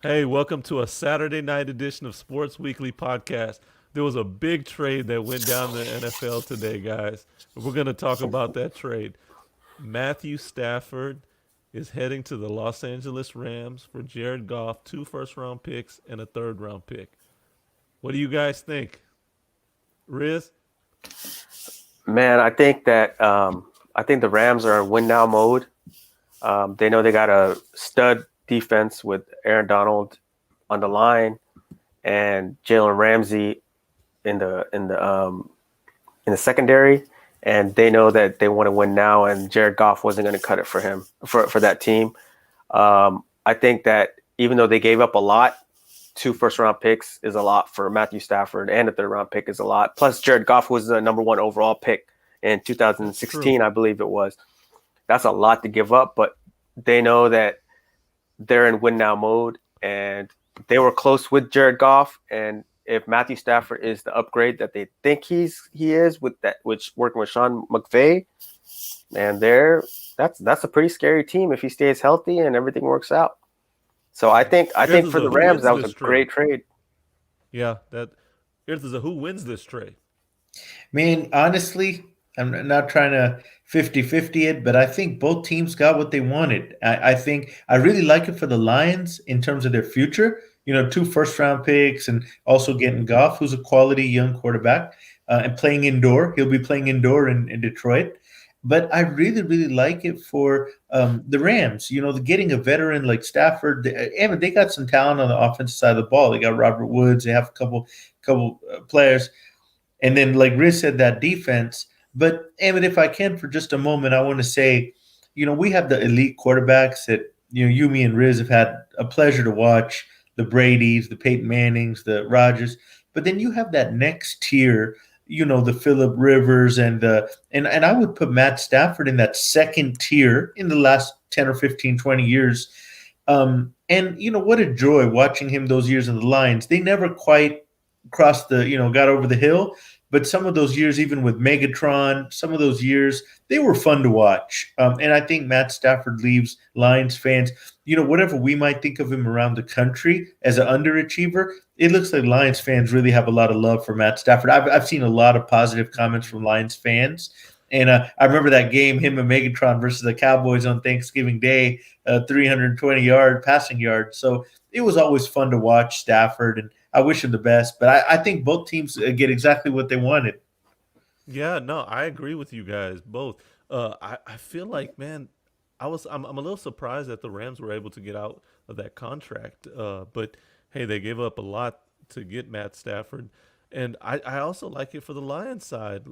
Hey, welcome to a Saturday night edition of Sports Weekly Podcast. There was a big trade that went down in the NFL today, guys. We're going to talk about that trade. Matthew Stafford is heading to the Los Angeles Rams for Jared Goff, two first round picks and a third round pick. What do you guys think? Riz? Man, I think the Rams are in win now mode. They know they got a stud defense with Aaron Donald on the line and Jalen Ramsey in the secondary, and they know that they want to win now. And Jared Goff wasn't going to cut it for him for that team. I think that even though they gave up a lot, two first round picks is a lot for Matthew Stafford, and a third round pick is a lot. Plus, Jared Goff was the number one overall pick in That's true. 2016, I believe it was. That's a lot to give up, but they know that they're in win now mode, and they were close with Jared Goff. And if Matthew Stafford is the upgrade that they think he is with that, which working with Sean McVay, and that's a pretty scary team if he stays healthy and everything works out. So I think Here's for the who Rams wins that was this a trade. great trade. Yeah, that here's who wins this trade. Man, honestly, I'm not trying to 50-50 it, but I think both teams got what they wanted. I think I really like it for the Lions in terms of their future. Two first round picks and also getting Goff, who's a quality young quarterback, and playing indoor. He'll be playing indoor in Detroit. But I really, really like it for the Rams. Getting a veteran like Stafford. They got some talent on the offensive side of the ball. They got Robert Woods. They have a couple players. And then, like Riz said, that defense. But Emmett, if I can, for just a moment, I want to say, we have the elite quarterbacks that you, me, and Riz have had a pleasure to watch. The Brady's, the Peyton Mannings, the Rodgers. But then you have that next tier. The Philip Rivers and I would put Matt Stafford in that second tier in the last 10 or 15, 20 years. And what a joy watching him those years in the Lions. They never quite crossed got over the hill. But some of those years, even with Megatron, some of those years, they were fun to watch. And I think Matt Stafford leaves Lions fans, whatever we might think of him around the country as an underachiever, it looks like Lions fans really have a lot of love for Matt Stafford. I've seen a lot of positive comments from Lions fans. And I remember that game, him and Megatron versus the Cowboys on Thanksgiving Day, 320-yard passing yard. So it was always fun to watch Stafford, and I wish him the best. But I think both teams get exactly what they wanted. Yeah, no, I agree with you guys both. I feel like, man, I'm a little surprised that the Rams were able to get out of that contract. But hey, they gave up a lot to get Matt Stafford, and I also like it for the Lions side.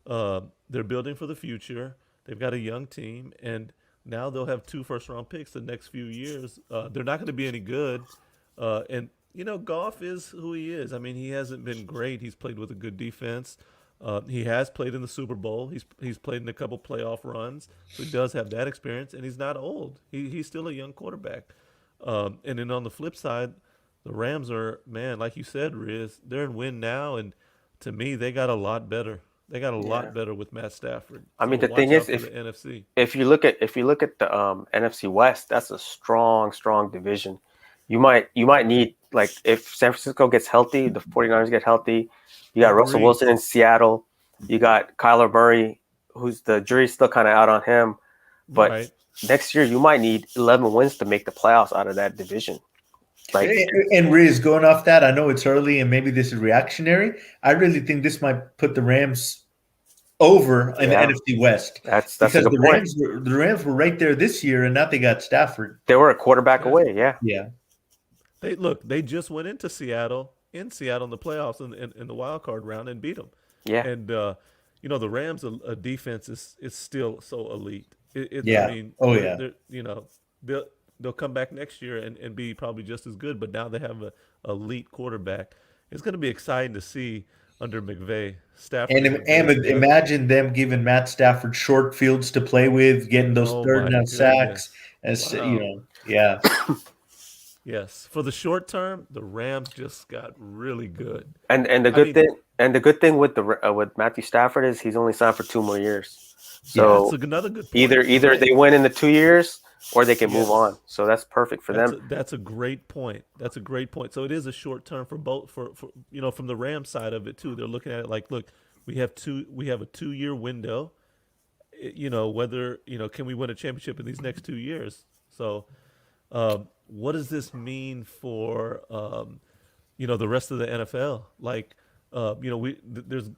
They're building for the future. They've got a young team, and now they'll have two first round picks the next few years. They're not going to be any good, and Goff is who he is. I mean, he hasn't been great. He's played with a good defense. He has played in the Super Bowl. He's played in a couple playoff runs, so he does have that experience. And he's not old. He's still a young quarterback. And then on the flip side, the Rams are, man, like you said, Riz, they're in win now, and to me, they got a lot better. They got a Yeah. lot better with Matt Stafford. I So mean, the thing watch is, out for the NFC. if you look at the NFC West, that's a strong division. You might need, like, if San Francisco gets healthy, the 49ers get healthy. You got Russell Agree. Wilson in Seattle. You got Kyler Murray, who's the jury's still kind of out on him. But Right. next year, you might need 11 wins to make the playoffs out of that division. Like, And Riz, going off that, I know it's early and maybe this is reactionary. I really think this might put the Rams over in the yeah, NFC West that's a because good point. The Rams were right there this year, and now they got Stafford. They were a quarterback Yeah. away. Yeah, Yeah. They just went into Seattle in the playoffs in the wild card round and beat them. yeah, And the Rams' defense is still so elite. I Yeah. mean, Oh yeah. they'll come back next year and be probably just as good. But now they have a elite quarterback. It's going to be exciting to see under McVay. Stafford And, and McVay together. imagine them giving Matt Stafford short fields to play with, getting those Oh third my down sacks. goodness! As Wow. yeah. Yes. For the short term, the Rams just got really good. and the I good mean, thing with Matthew Stafford is he's only signed for 2 more years. yeah, it's So another good point. either Right. they win in the 2 years, or they can move on. Yes. So that's perfect for them. That's a great point. That's a great point. So it is a short term for both for from the Rams side of it too. They're looking at it like, look, we have a 2 year window. Whether can we win a championship in these next 2 years? So what does this mean for the rest of the NFL? Like there's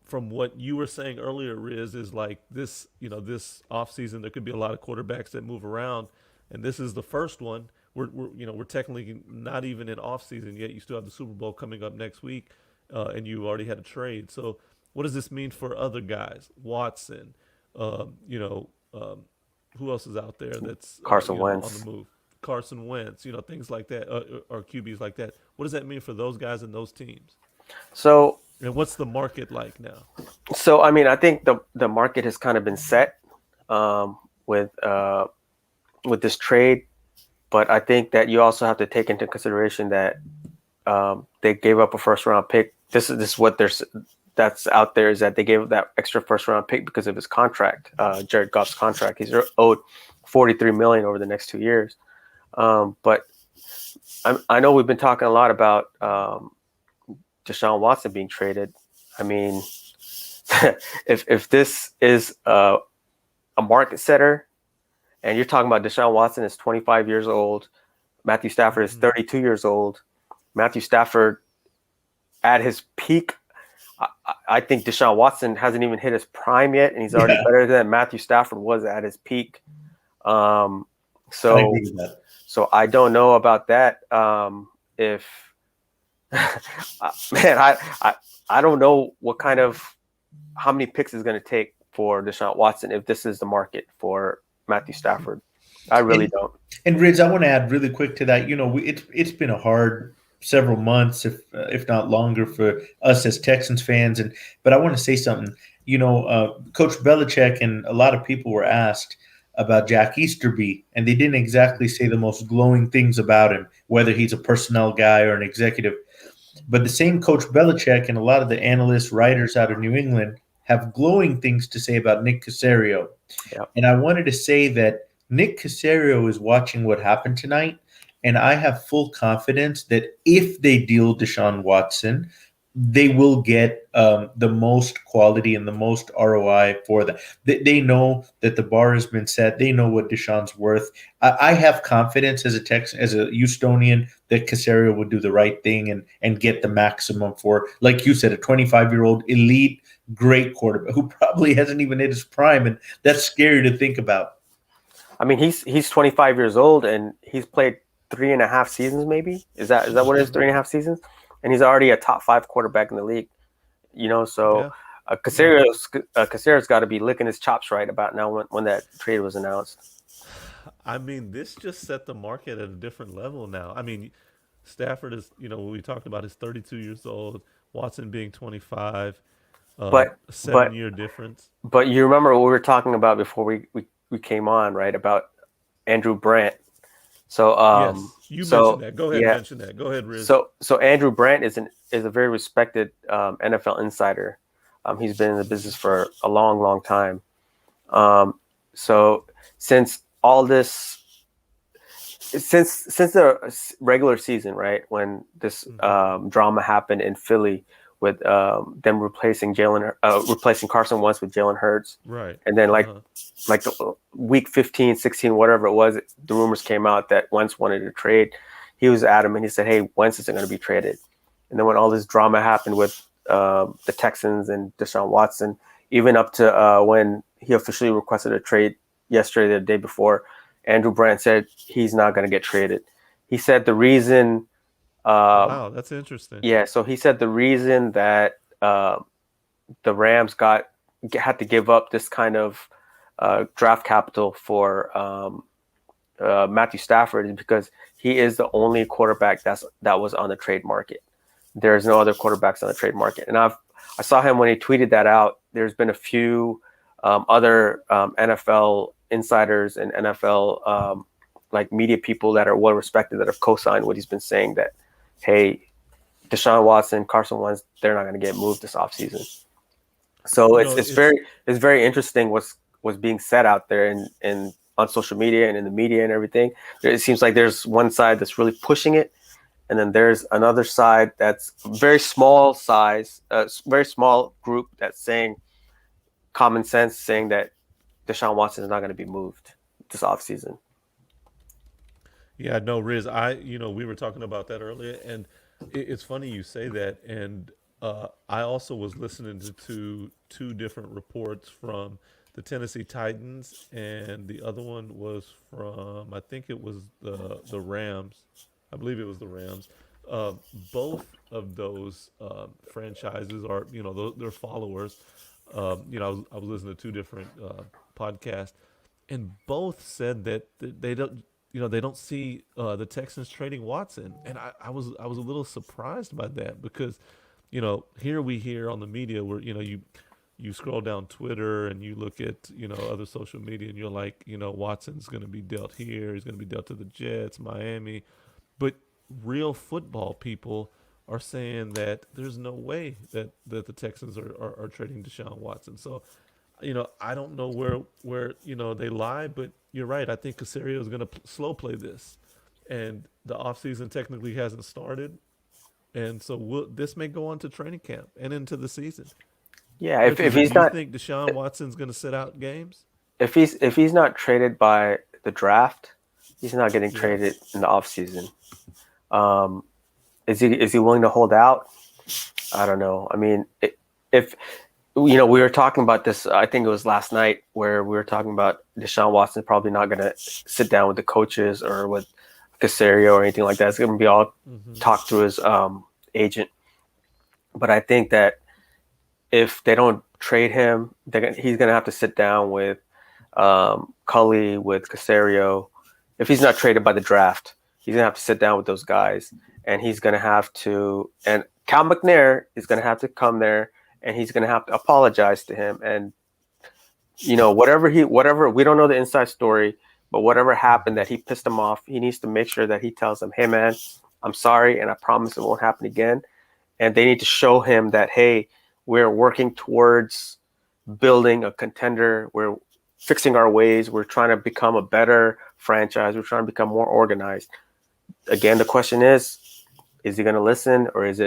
from what you were saying earlier, Riz, is like this offseason there could be a lot of quarterbacks that move around, and this is the first one. We're technically not even in off season yet. You still have the Super Bowl coming up next week, and you already had a trade. So what does this mean for other guys? Watson, you know, who else is out there that's Carson on the Wentz. move? Carson Wentz, things like that, or QBs like that. What does that mean for those guys and those teams? So And what's the market like now? so I mean, I think the market has kind of been set um, with this trade, but I think that you also have to take into consideration that they gave up a first round pick. This is what there's that's out there, is that they gave up that extra first round pick because of his contract, Jared Goff's contract. He's owed $43 million over the next 2 years. But I know we've been talking a lot about Deshaun Watson being traded. I mean, if this is a market setter, and you're talking about Deshaun Watson is 25 years old, Matthew Stafford is 32 years old. Matthew Stafford at his peak, I think Deshaun Watson hasn't even hit his prime yet, and he's already better than Matthew Stafford was at his peak. I So agree with that. so I don't know about that. If man, I don't know how many picks is going to take for Deshaun Watson if this is the market for Matthew Stafford. I really don't. And Riz, I want to add really quick to that. It's been a hard several months, if not longer, for us as Texans fans. But I want to say something. Coach Belichick and a lot of people were asked about Jack Easterby, and they didn't exactly say the most glowing things about him, whether he's a personnel guy or an executive. But the same Coach Belichick and a lot of the analysts, writers out of New England have glowing things to say about Nick Caserio. Yeah. And I wanted to say that Nick Caserio is watching what happened tonight, and I have full confidence that if they deal Deshaun Watson, they will get the most quality and the most ROI for that. They know that the bar has been set. They know what Deshaun's worth. I have confidence as a Houstonian that Caserio would do the right thing and get the maximum for, like you said, a 25-year-old elite, great quarterback who probably hasn't even hit his prime, and that's scary to think about. I mean, he's 25 years old and he's played 3.5 seasons. Maybe is that what it is? 3.5 seasons, and he's already a top 5 quarterback in the league. So Caserio's got to be licking his chops right about now when that trade was announced. I mean, this just set the market at a different level now. I mean, Stafford is, we talked about, is 32 years old. Watson being 25, But 7 year difference. but you remember what we were talking about before we came on, right? About Andrew Brandt. So Yes, you mentioned that. Go ahead, mention that. Go ahead, Riz. So Andrew Brandt is a very respected NFL insider. He's been in the business for a long time. So since the regular season, right, when this drama happened in Philly with them replacing Carson Wentz with Jalen Hurts, right, and then like week 15, 16, whatever it was, the rumors came out that Wentz wanted to trade. He was adamant. He said, "Hey, Wentz isn't going to be traded." And then when all this drama happened with the Texans and Deshaun Watson, even up to when he officially requested a trade yesterday, the day before, Andrew Brandt said he's not going to get traded. He said the reason. Wow, that's interesting. Yeah, so he said the reason that the Rams had to give up this kind of draft capital for Matthew Stafford is because he is the only quarterback that was on the trade market. There's no other quarterbacks on the trade market, and I saw him when he tweeted that out. There's been a few other NFL insiders and NFL like media people that are well respected that have co-signed what he's been saying, that, hey, Deshaun Watson, Carson Wentz, they're not going to get moved this offseason. So it's very interesting what's being said out there, and on social media and in the media and everything, it seems like there's one side that's really pushing it, and then there's another side that's very small size, very small group that's saying common sense, saying that Deshaun Watson is not going to be moved this offseason. Yeah, no, Riz, we were talking about that earlier, and it's funny you say that. And I also was listening to two different reports from the Tennessee Titans, and the other one was from, I think it was the Rams. I believe it was the Rams. Uh, Both of those franchises are, their followers. I was listening to two different podcasts, and both said that they don't they don't see the Texans trading Watson, and I was a little surprised by that because here we hear on the media where you scroll down Twitter and you look at other social media and you're like Watson's going to be dealt here, he's going to be dealt to the Jets, Miami, but real football people are saying that there's no way that the Texans are trading Deshaun Watson. So I don't know where they lie, but you're right. I think Casario is going to slow play this, and the offseason technically hasn't started, and so this may go on to training camp and into the season. Yeah, if Richard, do he's you not think Deshaun Watson's going to sit out games? if he's not traded by the draft, he's not getting traded Yes. in the offseason. Um, is he willing to hold out? I don't know. I mean, if we were talking about this, I think it was last night where we were talking about Deshaun Watson probably not going to sit down with the coaches or with Casario or anything like that. It's going to be all talk through his agent. But I think that if they don't trade him, he's going to have to sit down with Cully, with Casario. If he's not traded by the draft, he's going to have to sit down with those guys, and he's going to have to. And Cal McNair is going to have to come there, and he's going to have to apologize to him. And whatever we don't know the inside story, but whatever happened that he pissed him off, he needs to make sure that he tells him, "Hey, man, I'm sorry, and I promise it won't happen again." And they need to show him that, hey, we're working towards building a contender. We're fixing our ways. We're trying to become a better franchise. We're trying to become more organized. Again, the question is he going to listen, or has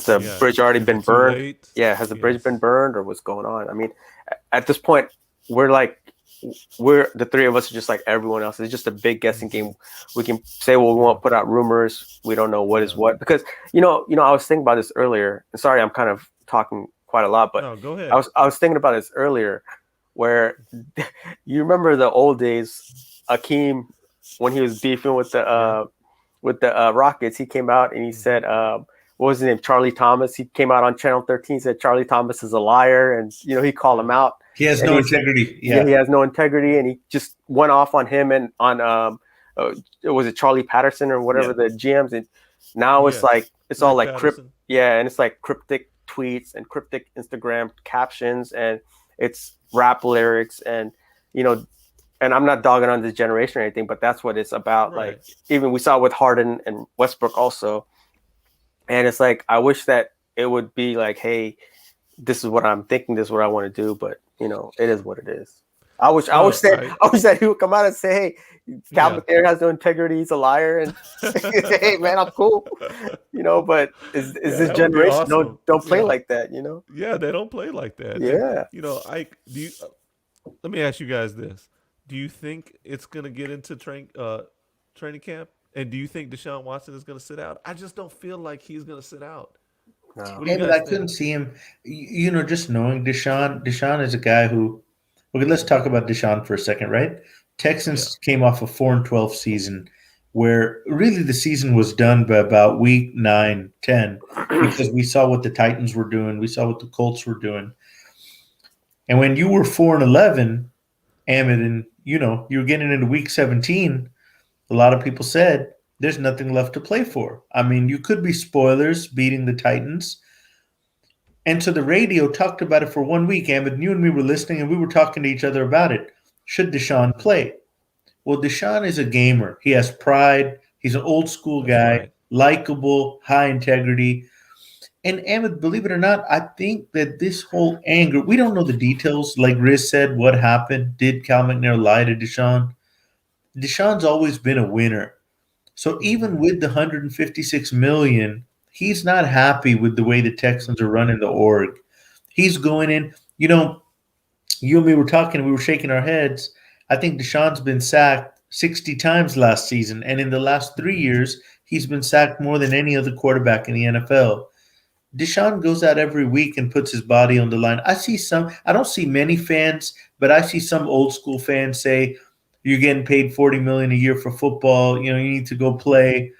the Yeah. bridge already Is been it too burned? late? Yeah, has the bridge been Yes. burned, or what's going on? I mean, at this point, we're the three of us are just like everyone else. It's just a big guessing game. We can say what we want, put out rumors. We don't know what is Yeah. what, because I was thinking about this earlier. And sorry, I'm kind of talking quite a lot, but No, go ahead. I was thinking about this earlier, where you remember the old days, Akeem, when he was beefing with the Rockets, he came out and he said, what was his name? Charlie Thomas. He came out on Channel 13, said Charlie Thomas is a liar, and he called him out. He has And no he's- integrity. Yeah, he Yeah. has no integrity, and he just went off on him and on was it Charlie Patterson or whatever the GMs, and now it's Yes. like it's all Rick like Patterson. and it's like cryptic tweets and cryptic Instagram captions, and it's rap lyrics, and and I'm not dogging on this generation or anything, but that's what it's about. Right. Like, even we saw it with Harden and Westbrook also, and it's like, I wish that it would be like, hey, this is what I'm thinking, this is what I want to do, but it is what it is. I wish that he would come out and say, hey, Calvin McNair has no integrity, he's a liar, and say, hey, man, I'm cool. But is that this would be generation awesome. don't play Yeah. like that, Yeah, they don't play like that. Yeah. And, Ike, let me ask you guys this: do you think it's gonna get into training camp? And do you think Deshaun Watson is gonna sit out? I just don't feel like he's gonna sit out. No. What do you Yeah, but guys I couldn't think? see him. Just knowing Deshaun. Deshaun is a guy who. Okay, let's talk about Deshaun for a second, right? Yeah. Texans came off a 4-12 season, where really the season was done by about week 9, 10, because we saw what the Titans were doing, we saw what the Colts were doing, and when you were 4-11, Ahmed, and you were getting into week 17, a lot of people said there's nothing left to play for. I mean, you could be spoilers beating the Titans. And so the radio talked about it for 1 week. Ahmed, you and me were listening, and we were talking to each other about it. Should Deshaun play? Well, Deshaun is a gamer. He has pride. He's an old school That's guy, right. likable, high integrity. And Ahmed, believe it or not, I think that this whole anger, we don't know the details. Like Riz said, what happened? Did Cal McNair lie to Deshaun? Deshaun's always been a winner. So even Mm-hmm. with the 156 million, he's not happy with the way the Texans are running the org. He's going in, you and me were talking, we were shaking our heads. I think Deshaun's been sacked 60 times last season, and in the last 3 years, he's been sacked more than any other quarterback in the NFL. Deshaun goes out every week and puts his body on the line. I don't see many fans, but I see some old school fans say, "You're getting paid 40 million a year for football. You need to go play."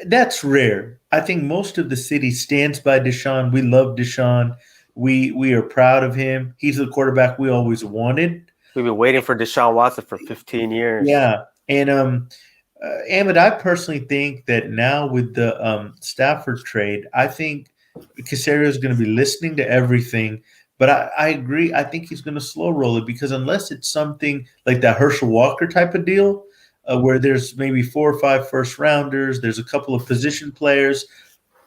That's rare. I think most of the city stands by Deshaun. We love Deshaun. We are proud of him. He's the quarterback we always wanted. We've been waiting for Deshaun Watson for 15 years. Yeah, and Ahmed, I personally think that now with the Stafford trade, I think Casario is going to be listening to everything. But I agree. I think he's going to slow roll it because unless it's something like that Herschel Walker type of deal, where there's maybe 4 or 5 first rounders, there's a couple of position players.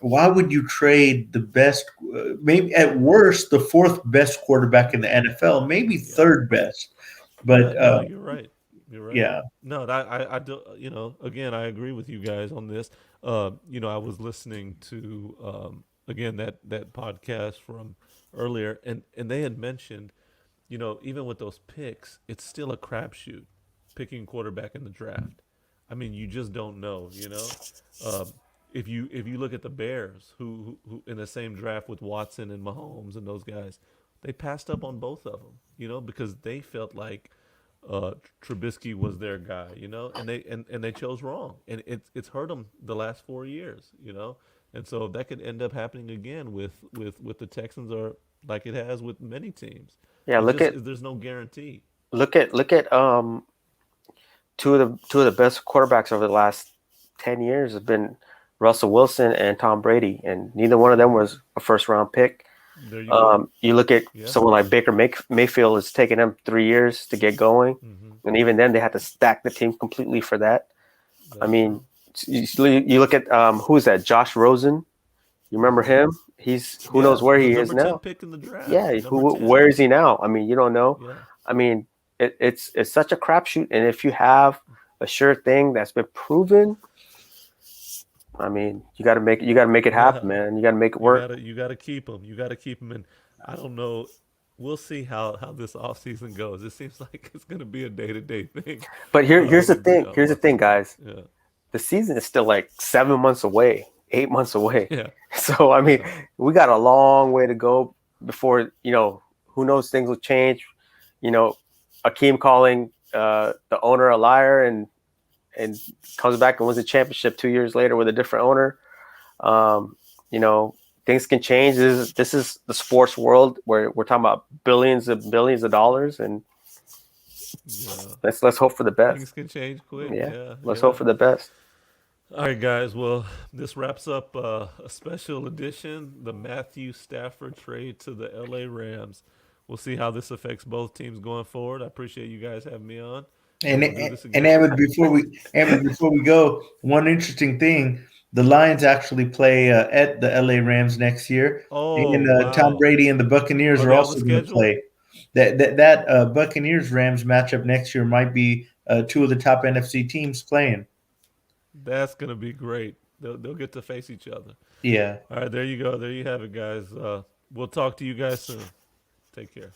Why would you trade the best, maybe at worst, the fourth best quarterback in the NFL, maybe Yeah. third best? Yeah, But no, you're right. You're right. yeah, No, I do. Again, I agree with you guys on this. I was listening to again that podcast from earlier, and they had mentioned, even with those picks, it's still a crapshoot picking quarterback in the draft. I mean, you just don't know. Um, if you look at the Bears, who in the same draft with Watson and Mahomes and those guys, they passed up on both of them. Because they felt like Trubisky was their guy. And they chose wrong, and it's hurt them the last 4 years. And so that could end up happening again with the Texans, or like it has with many teams. Yeah, There's no guarantee. look at two of the best quarterbacks over the last 10 years have been Russell Wilson and Tom Brady, and neither one of them was a first round pick. There you go. You look at Yeah. someone like Baker Mayfield. It's taken them 3 years to get going, Hmm. and even then they had to stack the team completely for that. I That's mean, true. you look at who's that? Josh Rosen. You remember him? He's who Yeah, knows where the he is number 10 now. pick in the draft. Yeah, Number 10. where is he now? I mean, you don't know. Yeah. I mean, it's such a crapshoot, and if you have a sure thing that's been proven, I mean, you got to make it happen, Yeah. man. You got to make it You work. gotta you gotta keep him. You gotta keep him. And I don't know. We'll see how this offseason goes. It seems like it's gonna be a day-to-day thing. But here's the With thing. Deshaun Here's the thing, Watson. guys. Yeah. The season is still like 7 months away, 8 months away. Yeah. So I mean, Yeah. we got a long way to go before who knows, things will change. Akeem calling the owner a liar and comes back and wins a championship 2 years later with a different owner. Um, you know, things can change. This is the sports world where we're talking about billions of dollars, and Yeah. let's hope for the Things best. can change quick. Yeah, Yeah. let's hope Yeah. for the best. All right, guys. Well, this wraps up a special edition, the Matthew Stafford trade to the LA Rams. We'll see how this affects both teams going forward. I appreciate you guys having me on, and and we'll do this and again. Ahmed, before we go, one interesting thing: the Lions actually play at the LA Rams next year, Oh, and Tom wow. Brady and the Buccaneers Are are they on the also going to schedule? play. That Buccaneers Rams matchup next year might be two of the top NFC teams playing. That's going to be great. They'll get to face each other. Yeah. All right, there you go. There you have it, guys. We'll talk to you guys soon. Take care.